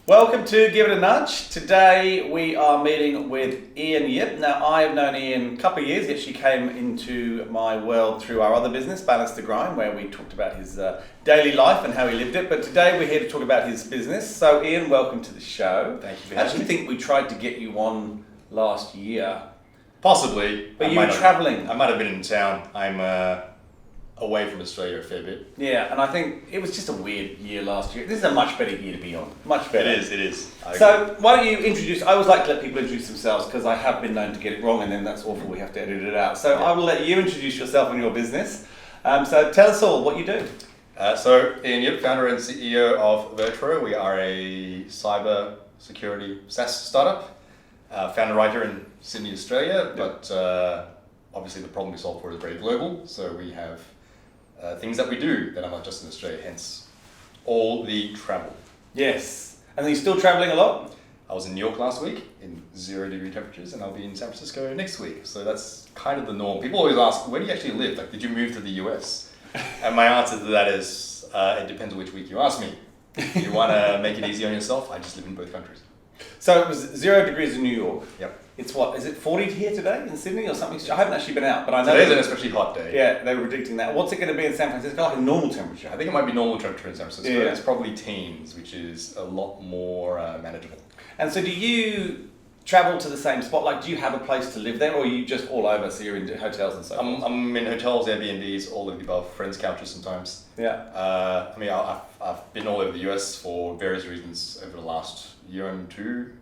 Welcome to Give It a Nudge. Today we are meeting with Ian Yip. Now I have known Ian a couple of years. He actually came into my world through our other business, Balance the Grind, where we talked about his daily life and how he lived it. But today we're here to talk about his business. So Ian, welcome to the show. Thank you for I having actually me. think we tried to get you on last year. Possibly. But you were travelling. I might have been in town. I'm away from Australia a fair bit. Yeah, and I think it was just a weird year last year. This is a much better year to be on. Much better. It is. I agree. So why don't you introduce, I always like to let people introduce themselves because I have been known to get it wrong and then that's awful, we have to edit it out. So Yeah. I will let you introduce yourself and your business. So tell us all what you do. So Ian Yip, founder and CEO of Virtro. We are a cyber security SaaS startup. Founder right here in Sydney, Australia, but obviously the problem we solve for is very global. So we have things that we do that are not just in Australia, hence all the travel. Yes. And then you're still travelling a lot? I was in New York last week in 0-degree temperatures, and I'll be in San Francisco next week. So that's kind of the norm. People always ask, where do you actually live? Like, did you move to the US? And my answer to that is, it depends which week you ask me. If you want to make it easy on yourself, I just live in both countries. So it was 0 degrees in New York. Yep. It's what, is it 40 here today in Sydney or something? I haven't actually been out, but I know. Today's an especially hot day. Yeah, they were predicting that. What's it going to be in San Francisco? Like a normal temperature? I think it might be normal temperature in San Francisco. Yeah. It's probably teens, which is a lot more manageable. And so do you travel to the same spot? Like, do you have a place to live there or are you just all over? So you're in hotels and so forth? I'm in hotels, Airbnbs, all of the above, friends' couches sometimes. Yeah. I've been all over the US for various reasons over the last year and two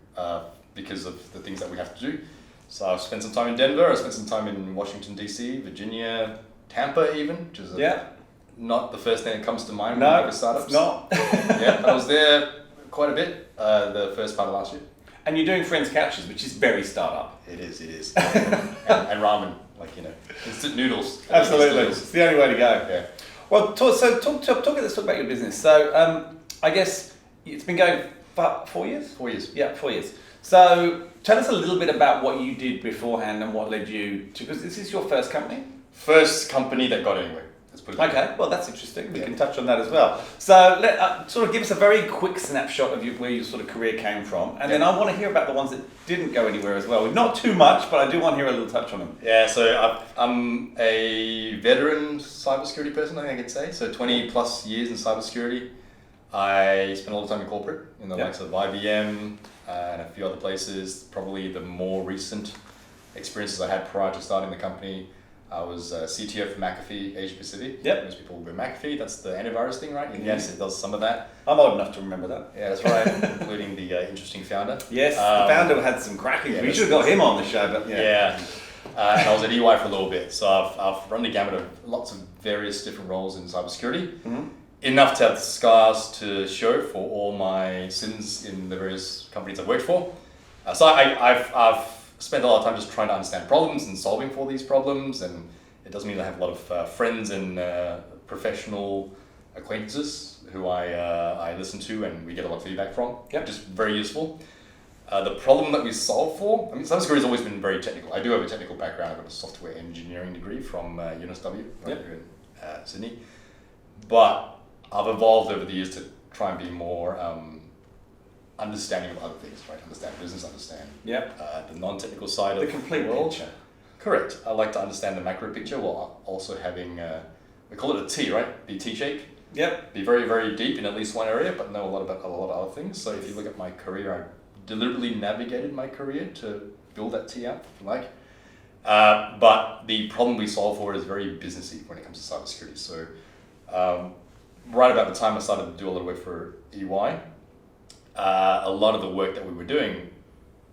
because of the things that we have to do. So I've spent some time in Denver, I've spent some time in Washington, D.C., Virginia, Tampa even, which is not the first thing that comes to mind when you think of startups. It's not. Yeah, but I was there quite a bit the first part of last year. And you're doing Friends Couches, which is very startup. It is. and ramen, instant noodles. Absolutely. Instant It's the only way to go. Yeah. Well, let's talk about your business. So I guess it's been going for 4 years? 4 years. Yeah, 4 years. So tell us a little bit about what you did beforehand and what led you to, because this is your first company? First company that got anywhere. Let's put it that way. Okay, well that's interesting. We can touch on that as well. So sort of give us a very quick snapshot of where your sort of career came from, and then I want to hear about the ones that didn't go anywhere as well. Not too much, but I do want to hear a little touch on them. Yeah, so I'm a veteran cybersecurity person, I think I could say. So 20 plus years in cybersecurity. I spent a lot of time in corporate, in the likes of IBM and a few other places. Probably the more recent experiences I had prior to starting the company, I was CTO for McAfee Asia Pacific. Yep. Most people will go McAfee, that's the antivirus thing, right? And yes, it does some of that. I'm old enough to remember that. Yeah, that's right, including the interesting founder. Yes, the founder had some cracking. Yeah, we should have got him on the show, but Yeah. And I was at EY for a little bit, so I've run the gamut of lots of various different roles in cybersecurity. Mm-hmm. Enough to have scars to show for all my sins in the various companies I've worked for. So I've spent a lot of time just trying to understand problems and solving for these problems, and it doesn't mean I have a lot of friends and professional acquaintances who I listen to and we get a lot of feedback from, which is very useful. The problem that we solve for, cybersecurity has always been very technical. I do have a technical background. I've got a software engineering degree from UNSW right here in Sydney. But I've evolved over the years to try and be more understanding of other things, right? Understand business, understand the non-technical side of the complete world. picture. Correct. I like to understand the macro picture while also having, we call it a T, right? The T shape. Yep. Be very, very deep in at least one area, but know a lot about a lot of other things. So if you look at my career, I deliberately navigated my career to build that T out, if you like. But the problem we solve for is very businessy when it comes to cybersecurity. So right about the time I started to do a lot of work for EY, a lot of the work that we were doing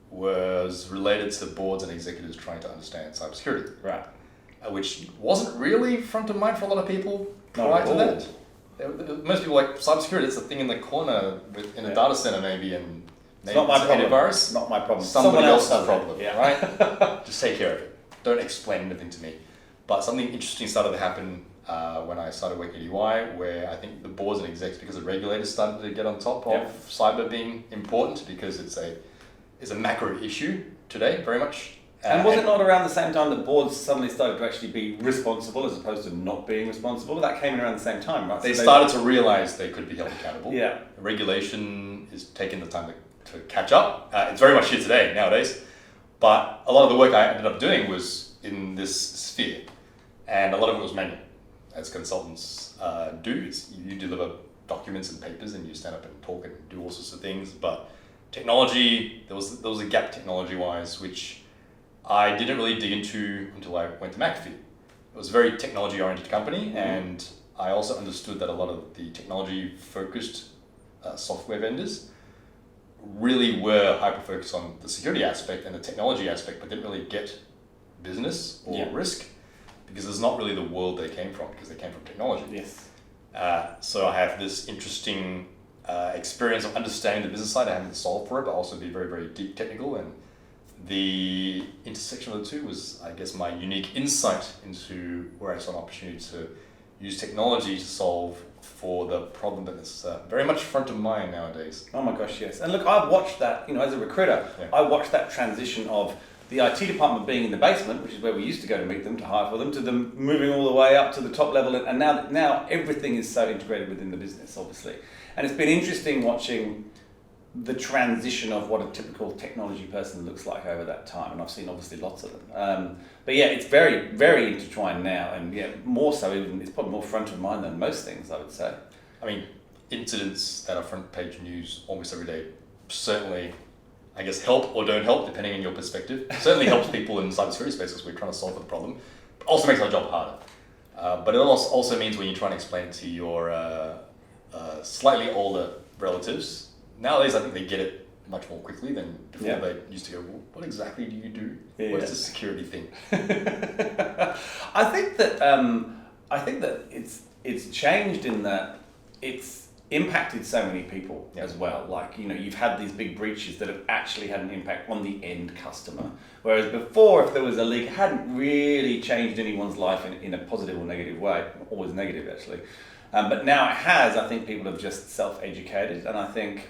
was related to boards and executives trying to understand cybersecurity. Right. Which wasn't really front of mind for a lot of people Not prior at to all. that. Most people like cybersecurity, it's a thing in the corner in a data center maybe, and It's maybe not my it's problem. antivirus. Not my problem. Somebody Someone else else's does problem, it. Yeah. right? Just take care of it. Don't explain anything to me. But something interesting started to happen when I started working at EY, where I think the boards and execs, because the regulators started to get on top of cyber being important, because it's a macro issue today, very much. And was it not around the same time that boards suddenly started to actually be responsible as opposed to not being responsible? That came in around the same time, right? They started to realize they could be held accountable. Yeah. Regulation is taking the time to catch up. It's very much here today, nowadays. But a lot of the work I ended up doing was in this sphere. And a lot of it was manual, as consultants do. You deliver documents and papers and you stand up and talk and do all sorts of things. But technology, there was a gap technology-wise, which I didn't really dig into until I went to McAfee. It was a very technology-oriented company, and I also understood that a lot of the technology-focused software vendors really were hyper-focused on the security aspect and the technology aspect, but didn't really get business or risk, because it's not really the world they came from, because they came from technology. Yes. So I have this interesting experience of understanding the business side and having to solve for it, but also be very, very deep technical. And the intersection of the two was, I guess, my unique insight into where I saw an opportunity to use technology to solve for the problem that is very much front of mind nowadays. Oh my gosh, yes. And look, I've watched that, as a recruiter, I watched that transition of the IT department being in the basement, which is where we used to go to meet them, to hire for them, to them moving all the way up to the top level. And now everything is so integrated within the business, obviously. And it's been interesting watching the transition of what a typical technology person looks like over that time. And I've seen obviously lots of them. But yeah, it's very, very intertwined now. And yeah, more so even, it's probably more front of mind than most things, I would say. I mean, incidents that are front page news almost every day certainly, I guess, help or don't help, depending on your perspective. Certainly helps people in cybersecurity spaces. We're trying to solve the problem. But also makes our job harder. But it also means when you're trying to explain it to your slightly older relatives, nowadays I think they get it much more quickly than before. They used to go, well, what exactly do you do? What is this security thing? I think that it's changed in that it's impacted so many people as well. Like, you've had these big breaches that have actually had an impact on the end customer. Whereas before, if there was a leak, it hadn't really changed anyone's life in a positive or negative way. Always negative, actually. But now it has. I think people have just self-educated, and I think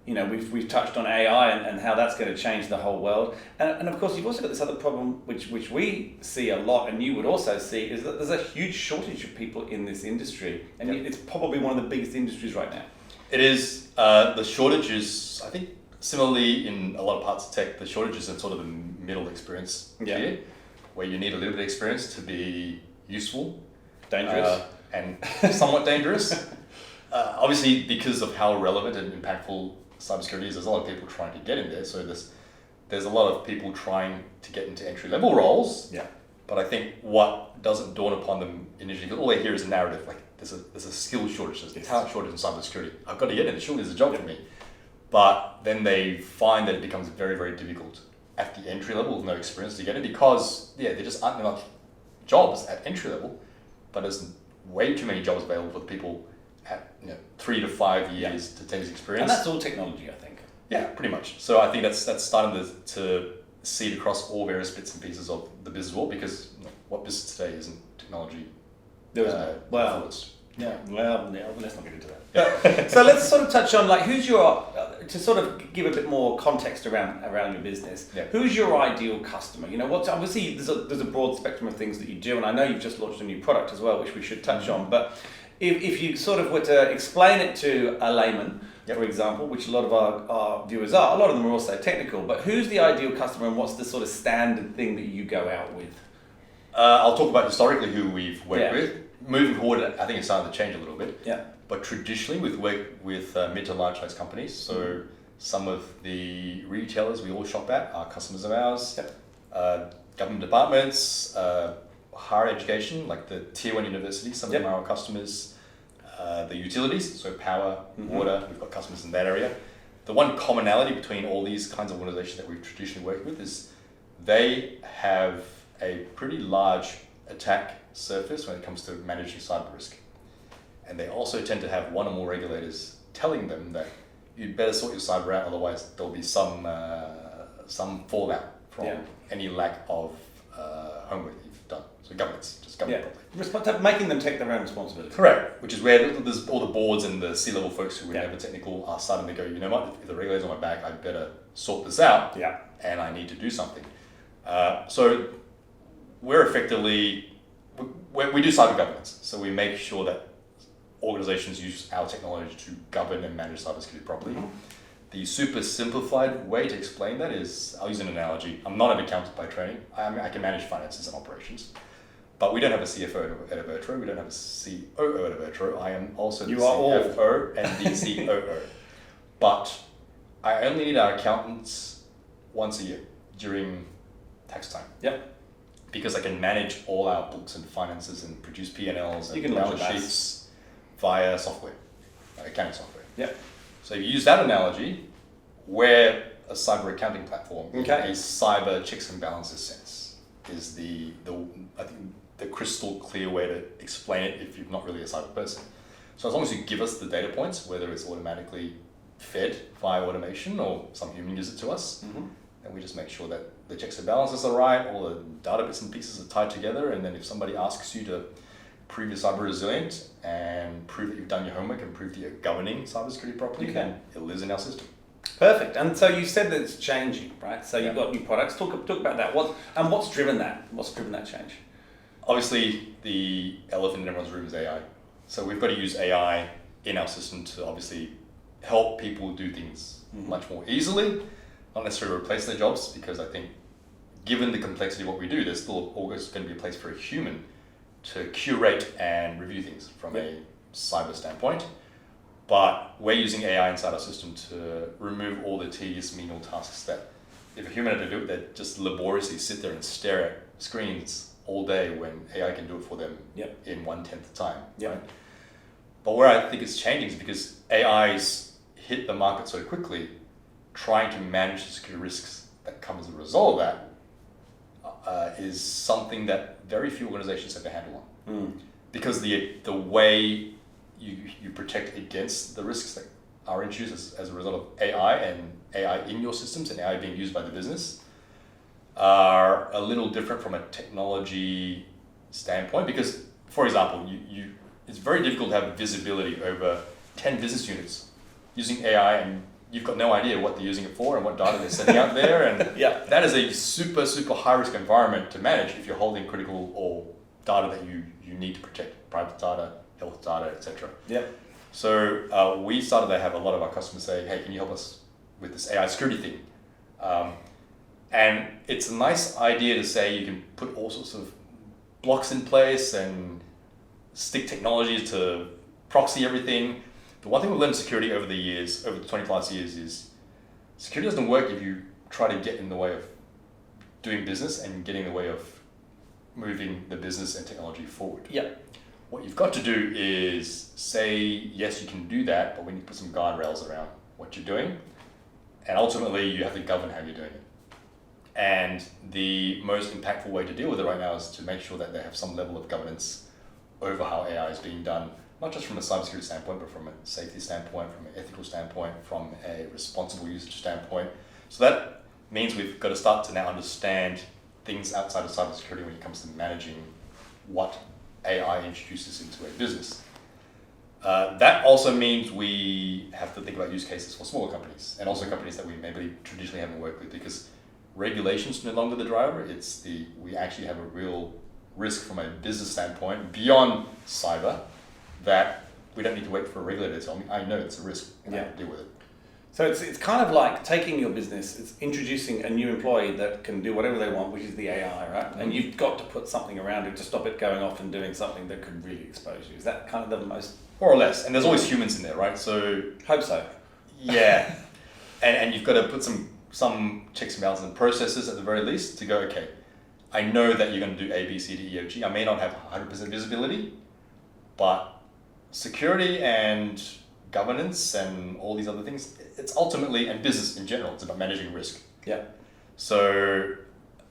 we've touched on AI and how that's going to change the whole world. And of course, you've also got this other problem, which we see a lot, and you would also see, is that there's a huge shortage of people in this industry, and it's probably one of the biggest industries right now. It is. The shortage is, I think, similarly in a lot of parts of tech, the shortage is in sort of the middle experience tier, where you need a little bit of experience to be useful, dangerous, and somewhat dangerous. Obviously, because of how relevant and impactful cybersecurity is, there's a lot of people trying to get in there. So there's a lot of people trying to get into entry-level roles. Yeah. But I think what doesn't dawn upon them initially, because all they hear is a narrative, like there's a skill shortage, there's a talent shortage in cybersecurity. I've got to get in, surely there's a job for me. But then they find that it becomes very, very difficult at the entry level with no experience to get in, because there just aren't enough jobs at entry level, but there's way too many jobs available for the people at 3 to 5 years to 10 years experience. And that's all technology, I think. Yeah, pretty much. So I think that's starting to seed across all various bits and pieces of the business world, because what business today isn't technology? There was no. Well, influenced. Let's not get into that. So let's sort of touch on, like, who's your, to sort of give a bit more context around your business, who's your ideal customer? What's, obviously there's a broad spectrum of things that you do, and I know you've just launched a new product as well, which we should touch on, but if you sort of were to explain it to a layman, for example, which a lot of our viewers are, a lot of them are also technical, but who's the ideal customer and what's the sort of standard thing that you go out with? I'll talk about historically who we've worked with. Moving forward, I think it's starting to change a little bit. Yeah. But traditionally, we've worked with mid to large size companies. So some of the retailers we all shop at are customers of ours. Government departments, higher education, like the tier 1 universities, some of them are our customers. The utilities, so power, water, we've got customers in that area. The one commonality between all these kinds of organizations that we've traditionally worked with is they have a pretty large attack surface when it comes to managing cyber risk. And they also tend to have one or more regulators telling them that you'd better sort your cyber out, otherwise there'll be some fallout from any lack of homework that you've done. So governance, just government properly. Making them take their own responsibility. Correct, which is where there's all the boards and the C-level folks who were never technical are starting to go, what, if the regulator's on my back, I better sort this out, and I need to do something. So we're effectively, we do cyber governance. So we make sure that organizations use our technology to govern and manage cybersecurity properly. Mhm. The super simplified way to explain that is, I'll use an analogy. I'm not an accountant by training. I can manage finances and operations. But we don't have a CFO at Avertro. We don't have a COO at Avertro. I am also the CFO and the COO. But I only need our accountants once a year during tax time. Yep. Because I can manage all our books and finances and produce P&Ls You and can balance launch a sheets via software, accounting software. Yep. So if you use that analogy, we're a cyber accounting platform in Okay. a cyber checks and balances sense is I think the crystal clear way to explain it if you're not really a cyber person. So as long as you give us the data points, whether it's automatically fed via automation or some human gives it to us, Mhm. and we just make sure that the checks and balances are right, all the data bits and pieces are tied together, and then if somebody asks you to prove you're cyber resilient and prove that you've done your homework and prove that you're governing cybersecurity properly, Okay. then it lives in our system. Perfect. And so you said that it's changing, right? So you've Yeah. got new products. Talk about that. What's driven that? What's driven that change? Obviously, the elephant in everyone's room is AI. So we've got to use AI in our system to obviously help people do things Mhm. much more easily, not necessarily replace their jobs, because I think given the complexity of what we do, there's still always going to be a place for a human to curate and review things from a cyber standpoint. But we're using AI inside our system to remove all the tedious menial tasks that if a human had to do it, they'd just laboriously sit there and stare at screens all day when AI can do it for them Yep. in 1/10 the time. Yep. Right? But where I think it's changing is because AI's hit the market so quickly, trying to manage the security risks that come as a result of that is something that very few organizations have a handle on. Mm. Because the way you protect against the risks that are introduced as a result of AI and AI in your systems and AI being used by the business are a little different from a technology standpoint. Because, for example, it's very difficult to have visibility over 10 business units using AI, and you've got no idea what they're using it for and what data they're sending out there. And Yeah. that is a super, super high risk environment to manage if you're holding critical or data that you need to protect, private data, health data, etc. Yep. So we started to have a lot of our customers say, hey, can you help us with this AI security thing? And it's a nice idea to say you can put all sorts of blocks in place and stick technologies to proxy everything. The one thing we've learned in security over the years, over the 20 plus years, is security doesn't work if you try to get in the way of doing business and getting in the way of moving the business and technology forward. Yep. What you've got to do is say, yes, you can do that, but we need to put some guardrails around what you're doing. And ultimately, you have to govern how you're doing it. And the most impactful way to deal with it right now is to make sure that they have some level of governance over how AI is being done, not just from a cybersecurity standpoint, but from a safety standpoint, from an ethical standpoint, from a responsible usage standpoint. So that means we've got to start to now understand things outside of cybersecurity when it comes to managing what AI introduces into a business. That also means we have to think about use cases for smaller companies and also companies that we maybe traditionally haven't worked with, because regulation's no longer the driver. We actually have a real risk from a business standpoint beyond cyber that we don't need to wait for a regulator to tell me. I know it's a risk and I have to deal with it. So it's kind of like taking your business, it's introducing a new employee that can do whatever they want, which is the AI, right? Mm-hmm. And you've got to put something around it to stop it going off and doing something that could really expose you. Is that kind of the most... More or less. And there's always humans in there, right? So Hope so. yeah. and you've got to put some checks and balances and processes at the very least to go, okay, I know that you're going to do A, B, C, D, E, F, G. I may not have 100% visibility, but security and governance and all these other things, it's ultimately, and business in general, it's about managing risk. Yeah. So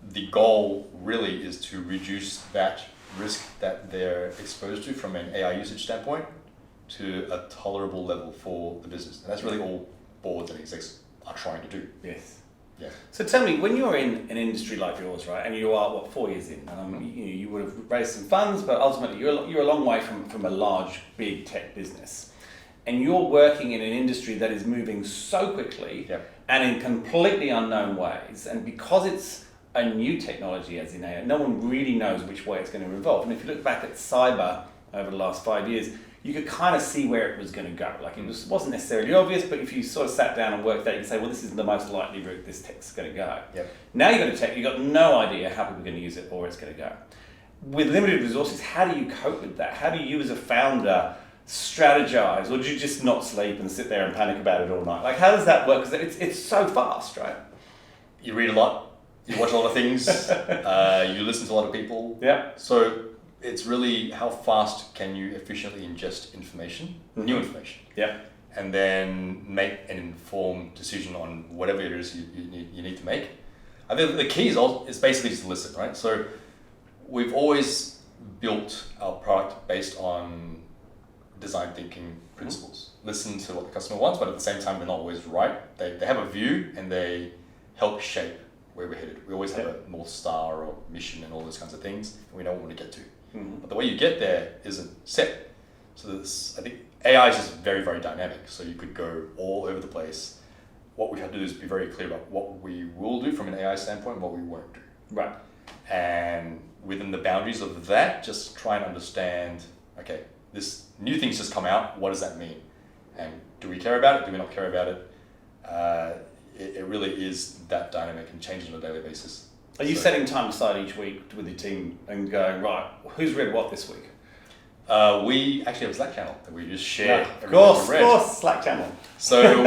the goal really is to reduce that risk that they're exposed to from an AI usage standpoint to a tolerable level for the business. And that's really all boards and execs are trying to do. Yes. Yeah. So tell me, when you're in an industry like yours, right, and you are, 4 years in, and you would have raised some funds, but ultimately you're a long way from a large, big tech business. And you're working in an industry that is moving so quickly Yeah. and in completely unknown ways. And because it's a new technology as in AI. No one really knows which way it's going to evolve. And if you look back at cyber over the last 5 years, you could kind of see where it was going to go. Like wasn't necessarily obvious, but if you sort of sat down and worked out, you can say, well, this is the most likely route this tech's going to go. Yep. Now you've got a tech, you've got no idea how people are going to use it or where it's going to go. With limited resources, how do you cope with that? How do you as a founder strategize, or do you just not sleep and sit there and panic about it all night? Like, how does that work? Because it's so fast, right? You read a lot, you watch a lot of things, you listen to a lot of people. Yeah. So it's really how fast can you efficiently ingest information, new information. Yeah. And then make an informed decision on whatever it is you need to make. I think the key is basically to listen, right? So we've always built our product based on design thinking principles. Listen to what the customer wants, but at the same time, they're not always right. They have a view and they help shape where we're headed. We always have a North Star or mission and all those kinds of things, and we know what we want to get to. But the way you get there isn't set. So I think AI is just very, very dynamic. So you could go all over the place. What we have to do is be very clear about what we will do from an AI standpoint and what we won't do. Right. And within the boundaries of that, just try and understand, okay, this new thing's just come out, what does that mean? And do we care about it? Do we not care about it? It really is that dynamic and changes on a daily basis. Are you setting time aside each week with your team and going, right, who's read what this week? We actually have a Slack channel that we just share. Of course, Slack channel. So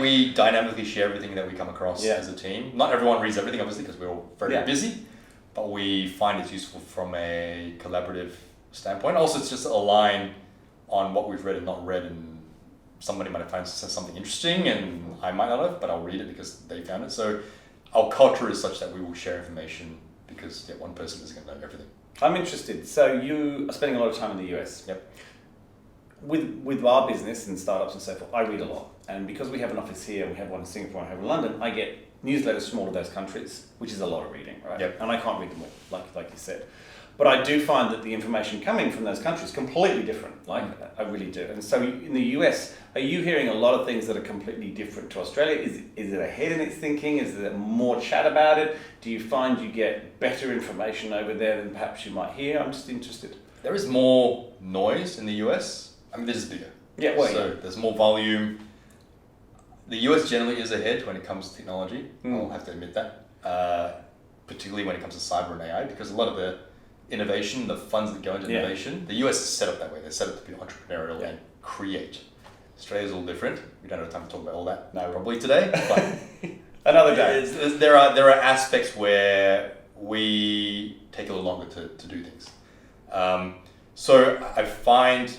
we dynamically share everything that we come across as a team. Not everyone reads everything, obviously, because we're all very busy, but we find it's useful from a collaborative standpoint. Also, it's just to align on what we've read and not read, and somebody might have found something interesting and I might not have, but I'll read it because they found it. So our culture is such that we will share information because one person isn't going to know everything. I'm interested. So you are spending a lot of time in the US. Yep. With our business and startups and so forth, I read a lot. And because we have an office here, we have one in Singapore and I have in London, I get newsletters from all of those countries, which is a lot of reading, right? Yep. And I can't read them all, like you said. But I do find that the information coming from those countries is completely different. I really do. And so in the US, are you hearing a lot of things that are completely different to Australia? Is it ahead in its thinking? Is there more chat about it? Do you find you get better information over there than perhaps you might hear? I'm just interested. There is more noise in the US. I mean, this is bigger. Yeah, There's more volume. The US generally is ahead when it comes to technology. I'll have to admit that. Particularly when it comes to cyber and AI, because a lot of the innovation, the funds that go into innovation, the US is set up that way. They're set up to be entrepreneurial and create. Australia's all different. We don't have time to talk about all that probably today, but another day. There are aspects where we take a little longer to do things. So I find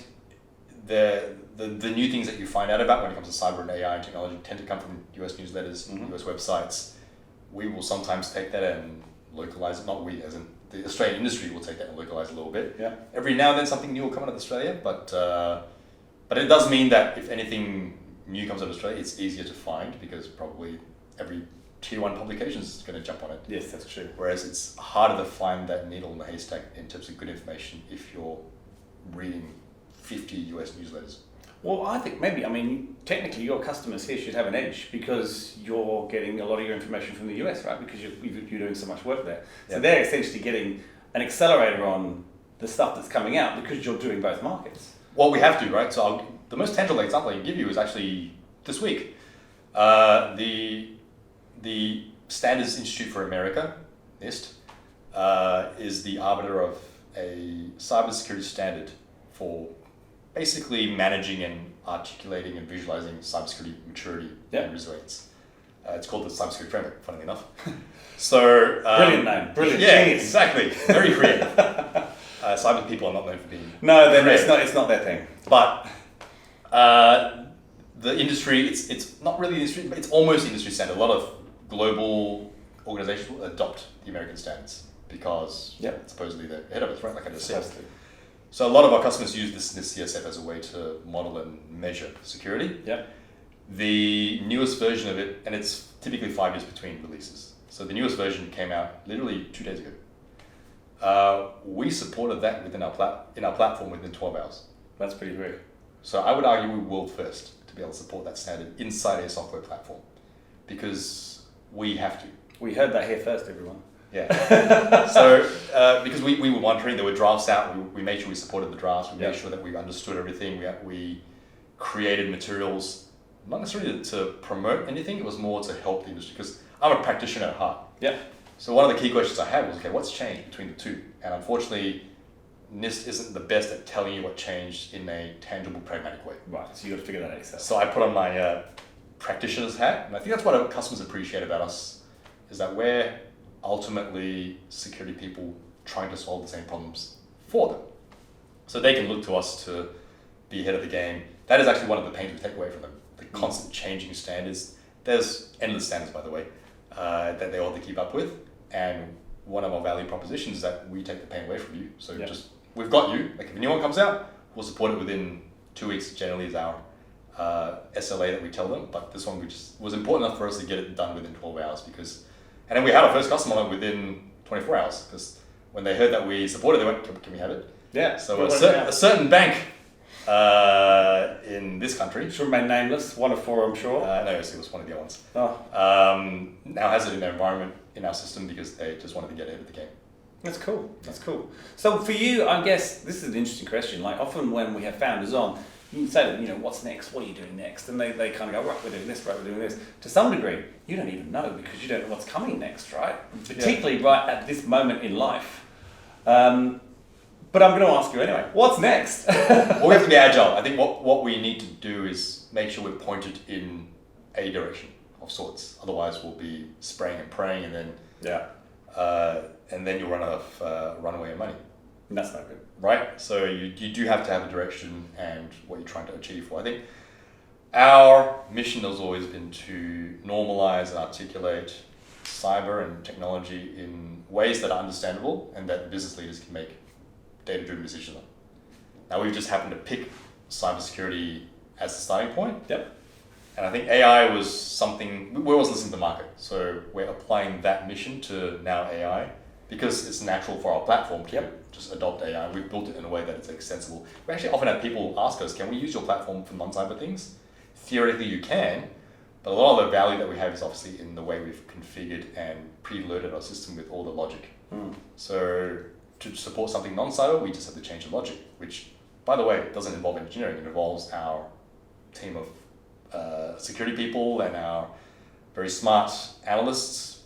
the new things that you find out about when it comes to cyber and AI and technology tend to come from US newsletters, US websites. We will sometimes take that and localize it. Not we, as in the Australian industry will take that and localize a little bit. Yeah. Every now and then something new will come out of Australia, but it does mean that if anything new comes out of Australia, it's easier to find because probably every tier 1 publication is going to jump on it. Yes, that's true. Whereas it's harder to find that needle in the haystack in terms of good information if you're reading 50 US newsletters. Well, I think technically your customers here should have an edge because you're getting a lot of your information from the US, right? Because you're doing so much work there. So they're essentially getting an accelerator on the stuff that's coming out because you're doing both markets. Well, we have to, right? So the most tangible example I can give you is actually this week. The Standards Institute for America, NIST, is the arbiter of a cybersecurity standard for basically managing and articulating and visualizing cybersecurity maturity and resilience. It's called the Cybersecurity Framework, funnily enough. So brilliant name, brilliant. Yeah, Genius. exactly. Very creative. Cyber people are not known for being. No, it's not their thing. But the industry, it's not really industry, but it's almost industry standard. A lot of global organizations will adopt the American standards because supposedly they're ahead of us, right? Like I just said. So a lot of our customers use this CSF as a way to model and measure security. Yep. The newest version of it, and it's typically 5 years between releases. So the newest version came out literally 2 days ago. We supported that within our platform within 12 hours. That's pretty quick. So I would argue we're world first to be able to support that standard inside a software platform because we have to. We heard that here first, everyone. Yeah. So because we were monitoring, there were drafts out. We made sure we supported the drafts. We made sure that we understood everything. We created materials, not necessarily to promote anything. It was more to help the industry because I'm a practitioner at heart. Yeah. So one of the key questions I had was, okay, what's changed between the two? And unfortunately, NIST isn't the best at telling you what changed in a tangible, pragmatic way. Right. So you got to figure that out yourself. So I put on my practitioner's hat, and I think that's what our customers appreciate about us, is that we're ultimately security people trying to solve the same problems for them. So they can look to us to be ahead of the game. That is actually one of the pains we take away from them, the constant changing standards. There's endless standards, by the way, that they all have to keep up with. And one of our value propositions is that we take the pain away from you. So just, we've got you. Like if a new one comes out, we'll support it within 2 weeks, generally is our SLA that we tell them. But this one was important enough for us to get it done within 12 hours because, and then we had our first customer within 24 hours because when they heard that we supported, they went, can we have it? Yeah. So a certain bank in this country. Should remain nameless, one of four, I'm sure. No, it was one of the other ones. Oh. Now has it in their environment, in our system, because they just wanted to get ahead of the game. That's cool. That's cool. So for you, I guess this is an interesting question. Like often when we have founders on, you say to them, what's next? What are you doing next? And they kind of go, right, we're doing this, right, we're doing this. To some degree, you don't even know because you don't know what's coming next, right? Particularly right at this moment in life. But I'm going to ask you anyway, what's next? Well, we have to be agile. I think what we need to do is make sure we're pointed in a direction of sorts. Otherwise, we'll be spraying and praying, and then you'll run out of runaway and money. And that's not good. Right? So you do have to have a direction and what you're trying to achieve for. I think our mission has always been to normalize and articulate cyber and technology in ways that are understandable and that business leaders can make data-driven decisions on. Now we've just happened to pick cybersecurity as the starting point. Yep. And I think AI was something, we're always listening to the market. So we're applying that mission to now AI because it's natural for our platform to just adopt AI. We've built it in a way that it's extensible. We actually often have people ask us, can we use your platform for non-cyber things? Theoretically you can, but a lot of the value that we have is obviously in the way we've configured and preloaded our system with all the logic. So to support something non-cyber, we just have to change the logic, which, by the way, doesn't involve engineering. It involves our team of security people and our very smart analysts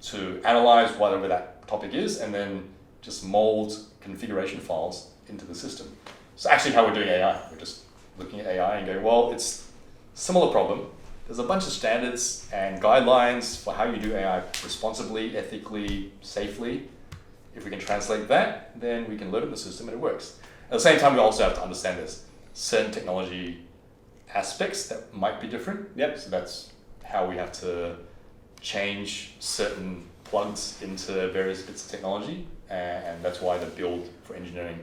to analyze whatever that topic is and then just mold configuration files into the system. So actually how we're doing AI, we're just looking at AI and going, well, it's a similar problem. There's a bunch of standards and guidelines for how you do AI responsibly, ethically, safely. If we can translate that, then we can load it in the system and it works. At the same time, we also have to understand there's certain technology aspects that might be different. Yep. So that's how we have to change certain plugs into various bits of technology, and that's why the build for engineering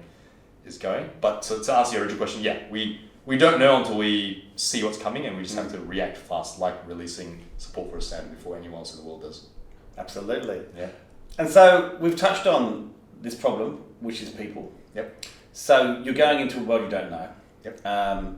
is going. But to answer your original question, we don't know until we see what's coming, and we just have to react fast, like releasing support for a standard before anyone else in the world does. Absolutely. Yeah. And so we've touched on this problem, which is people. Yep. So you're going into a world you don't know. Yep.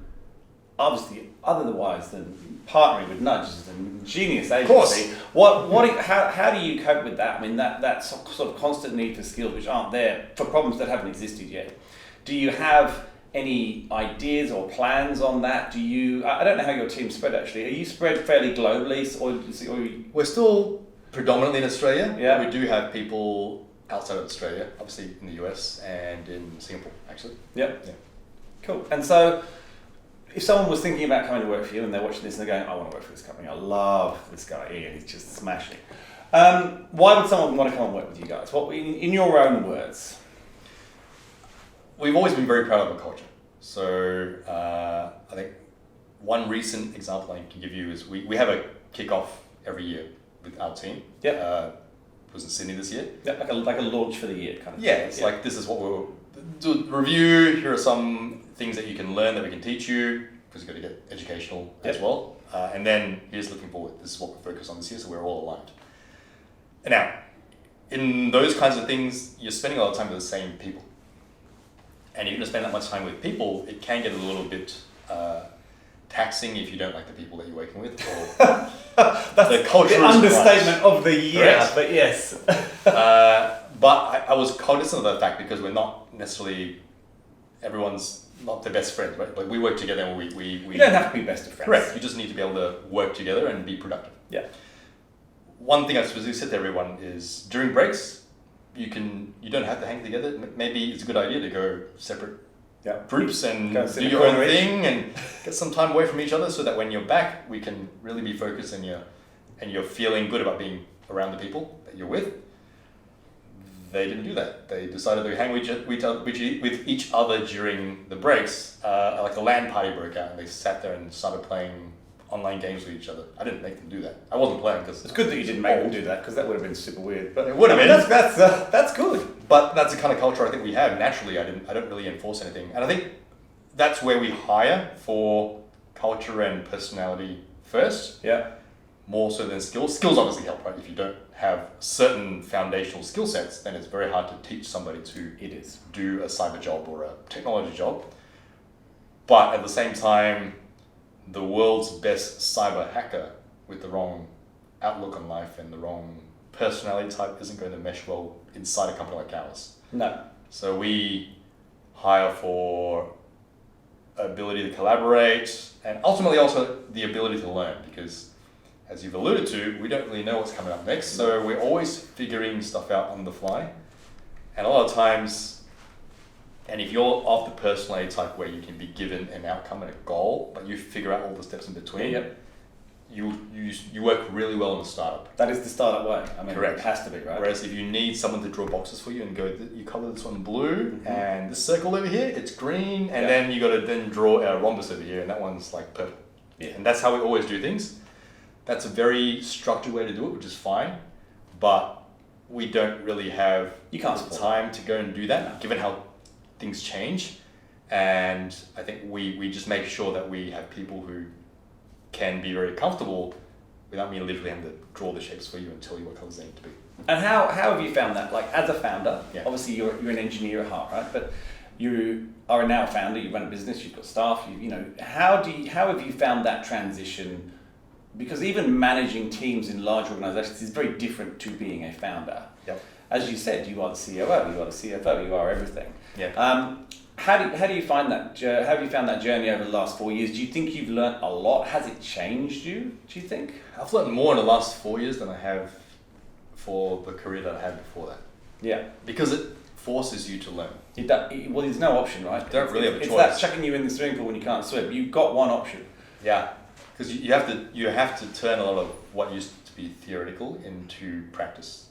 Obviously, otherwise than partnering with Nudge is an ingenious agency. Of course. How do you cope with that? I mean, that sort of constant need for skills which aren't there for problems that haven't existed yet. Do you have any ideas or plans on that? I don't know how your team's spread actually. Are you spread fairly globally, or We're still predominantly in Australia. Yeah. We do have people outside of Australia, obviously in the US and in Singapore, actually. Yep. Yeah. Cool. And so, if someone was thinking about coming to work for you and they're watching this and they're going, I want to work for this company, I love this guy Ian, he's just smashing. Why would someone want to come and work with you guys? What, in your own words? We've always been very proud of our culture. So I think one recent example I can give you is we have a kickoff every year with our team. Yep. It was in Sydney this year. Yeah, like a launch for the year kind of Yeah, thing. it's like this is what we'll do. Review, here are some things that you can learn that we can teach you, because you've got to get educational as well. And then here's looking forward. This is what we're focused on this year, so we're all aligned. And now, in those kinds of things, you're spending a lot of time with the same people. And if you're going to spend that much time with people, it can get a little bit taxing if you don't like the people that you're working with. Or That's the culture the is understatement of the year, Correct. but yes. But I was cognizant of the fact because we're not necessarily, everyone's not their best friends, right? Like we work together and we You don't have to be best of friends. correct. You just need to be able to work together and be productive. Yeah. One thing I specifically said to everyone is during breaks, you don't have to hang together. Maybe it's a good idea to go separate Yeah. groups and Go sit do in a your own corner each. thing and get some time away from each other so that when you're back, we can really be focused and you're feeling good about being around the people that you're with. They didn't do that. They decided to hang with each other during the breaks. Like a LAN party broke out and they sat there and started playing online games with each other. I didn't make them do that. I wasn't playing because It's good that you didn't make them do that because that would have been super weird. But It would have I mean, been. That's good. But that's the kind of culture I think we have. Naturally, I don't really enforce anything. And I think that's where we hire for culture and personality first, Yeah. more so than skills. Skills obviously help, right? If you don't have certain foundational skill sets, then it's very hard to teach somebody to It is. do a cyber job or a technology job. But at the same time, the world's best cyber hacker with the wrong outlook on life and the wrong personality type isn't going to mesh well inside a company like ours. No. So we hire for ability to collaborate and ultimately also the ability to learn because as you've alluded to, we don't really know what's coming up next. So we're always figuring stuff out on the fly. And a lot of times, and if you're of the personality type where you can be given an outcome and a goal, but you figure out all the steps in between, Yep. you work really well in a startup. That is the startup way. I mean, Correct. it has to be, right? Whereas if you need someone to draw boxes for you and go, you color this one blue and this circle over here, it's green, and Yeah. then you got to then draw a rhombus over here, and that one's like purple. Yeah. And that's how we always do things. That's a very structured way to do it, which is fine, but we don't really have You can't the support time to go and do that, No. given how things change. And I think we just make sure that we have people who can be very comfortable without me literally having to draw the shapes for you and tell you what colors they need to be. And how have you found that? Like as a founder, Yeah. obviously you're an engineer at heart, right? But you are now a founder. You run a business. You've got staff. You know how have you found that transition? Because even managing teams in large organizations is very different to being a founder. Yep. As you said, you are the COO, you are the CFO, you are everything. Yeah. How do you find that? How have you found that journey over the last 4 years? Do you think you've learnt a lot? Has it changed you? Do you think? I've learned more in the last 4 years than I have for the career that I had before that. Yeah. Because it forces you to learn. Well, there's no option, right? You don't really have a It's choice. that chucking you in the swimming pool when you can't swim. You've got one option. Yeah. Because you have to turn a lot of what used to be theoretical into practice.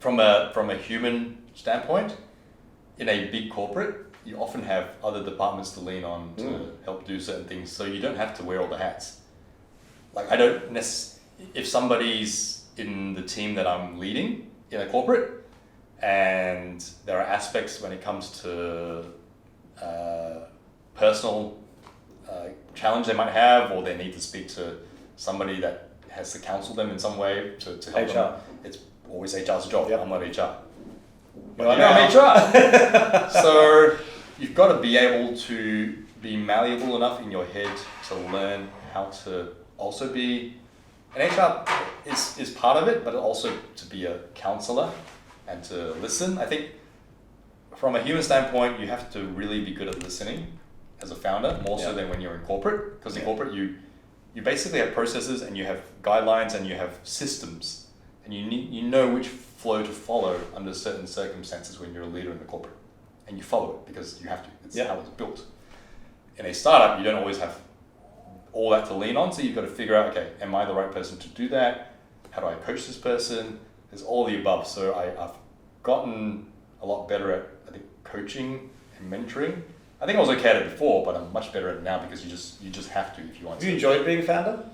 From a human standpoint, in a big corporate, you often have other departments to lean on to help do certain things, so you don't have to wear all the hats. Like if somebody's in the team that I'm leading in a corporate, and there are aspects when it comes to personal challenge they might have, or they need to speak to somebody that has to counsel them in some way to help HR. them. It's always HR's job. Yep. I'm not HR. You are Yeah, now. I'm HR. So you've got to be able to be malleable enough in your head to learn how to also be, and HR is part of it, but also to be a counselor and to listen. I think from a human standpoint, you have to really be good at listening as a founder, more so Yeah. than when you're in corporate, because in Yeah. corporate you basically have processes and you have guidelines and you have systems, and you know which flow to follow under certain circumstances when you're a leader in the corporate, and you follow it because you have to. It's Yeah. how it's built. In a startup, you don't always have all that to lean on, so you've got to figure out, okay, am I the right person to do that? How do I coach this person? There's all the above. So I've gotten a lot better at, I think, coaching and mentoring. I think I was okay at it before, but I'm much better at it now because you just have to if you want Have you to. enjoyed being a founder?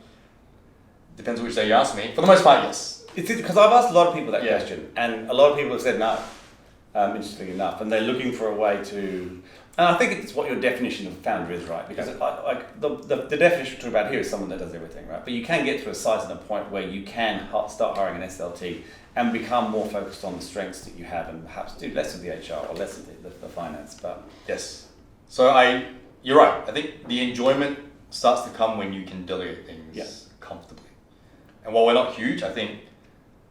Depends which day you ask me. For the most part, yes. It's because I've asked a lot of people that Yeah. question, and a lot of people have said no. Interestingly enough, and they're looking for a way to. And I think it's what your definition of founder is, right? Because the definition we're talking about here is someone that does everything, right? But you can get to a size and a point where you can start hiring an SLT and become more focused on the strengths that you have, and perhaps do less of the HR or less of the finance. But Yes. So you're right. I think the enjoyment starts to come when you can delegate things Yeah. comfortably. And while we're not huge, I think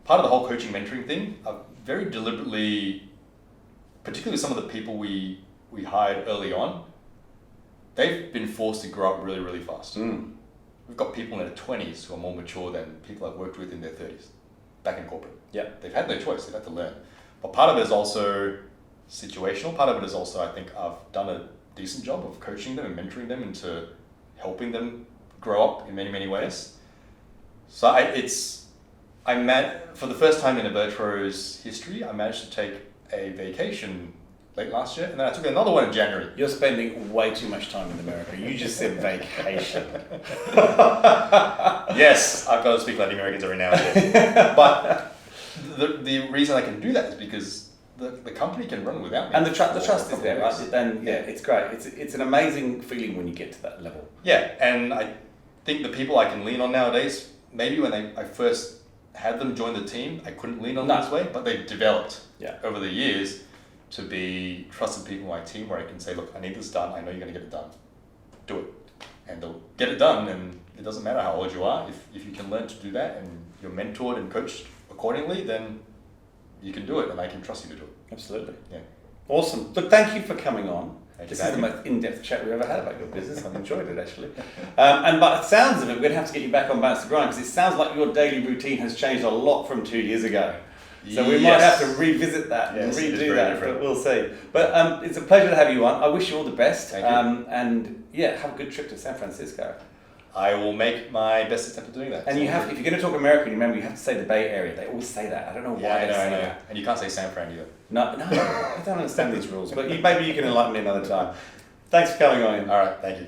part of the whole coaching mentoring thing, I've very deliberately, particularly some of the people we hired early on, they've been forced to grow up really, really fast. We've got people in their 20s who are more mature than people I've worked with in their 30s, back in corporate. Yeah. They've had no choice, they've had to learn. But part of it is also situational, part of it is also, I think I've done a decent job of coaching them and mentoring them into helping them grow up in many, many ways. So for the first time in Abertro's history, I managed to take a vacation late last year, and then I took another one in January. You're spending way too much time in America. You just said vacation. Yes, I've got to speak like the Americans every now and then. But the reason I can do that is because the company can run without me. And the trust is there, right? Then yeah, it's great. It's an amazing feeling when you get to that level. Yeah, and I think the people I can lean on nowadays, maybe when I first had them join the team, I couldn't lean on them this way, but they've developed over the years to be trusted people on my team where I can say, look, I need this done. I know you're going to get it done. Do it. And they'll get it done, and it doesn't matter how old you are. If you can learn to do that and you're mentored and coached accordingly, then you can do it, and I can trust you to do it. Absolutely. Yeah. Awesome. Look, thank you for coming on. This is the most in-depth chat we've ever had about your business. I've enjoyed it, actually. And by the sounds of it, we're going to have to get you back on Balance the Grind, because it sounds like your daily routine has changed a lot from 2 years ago. So we might have to revisit that and redo that, but we'll see. But it's a pleasure to have you on. I wish you all the best. Thank you. And yeah, have a good trip to San Francisco. I will make my best attempt at doing that. And you have, if you're going to talk American, remember you have to say the Bay Area. They always say that. I don't know why they say that. And you can't say San Fran either. No, I don't understand these rules. But maybe you can enlighten me another time. Thanks for coming on. All right, thank you.